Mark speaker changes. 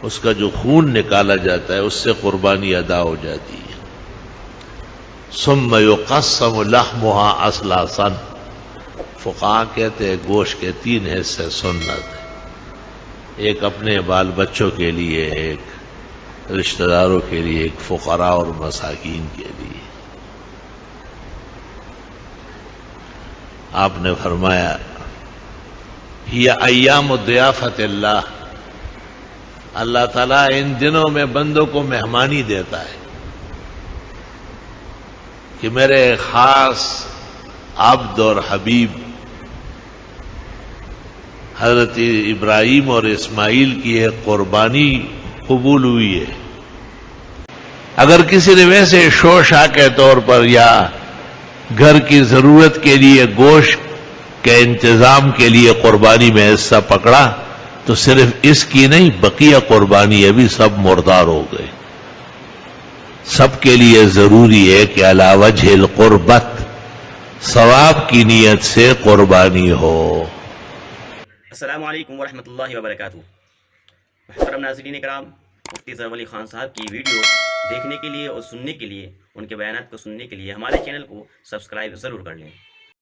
Speaker 1: اس کا جو خون نکالا جاتا ہے اس سے قربانی ادا ہو جاتی ہے. ثم یقسم لحمها اثلاثا، فقہا کہتے ہیں گوشت کے 3 حصے سنت ہے. ایک اپنے بال بچوں کے لیے، ایک رشتہ داروں کے لیے، ایک فقراء اور مساکین کے لیے. آپ نے فرمایا ہی ایام ضیافت اللہ، اللہ تعالیٰ ان دنوں میں بندوں کو مہمانی دیتا ہے کہ میرے خاص عبد اور حبیب حضرت ابراہیم اور اسماعیل کی ایک قربانی قبول ہوئی ہے. اگر کسی نے ویسے شوشا کے طور پر یا گھر کی ضرورت کے لیے گوشت کے انتظام کے لیے قربانی میں حصہ پکڑا تو صرف اس کی نہیں، بقیہ قربانی ابھی سب مردار ہو گئے. سب کے لیے ضروری ہے کہ علی وجہ القربت، ثواب کی نیت سے قربانی ہو.
Speaker 2: السلام علیکم ورحمۃ اللہ وبرکاتہ. محترم ناظرین کرام، مفتی ظفر علی خان صاحب کی ویڈیو دیکھنے کے لیے اور سننے کے لیے، ان کے بیانات کو سننے کے لیے ہمارے چینل کو سبسکرائب ضرور کر لیں.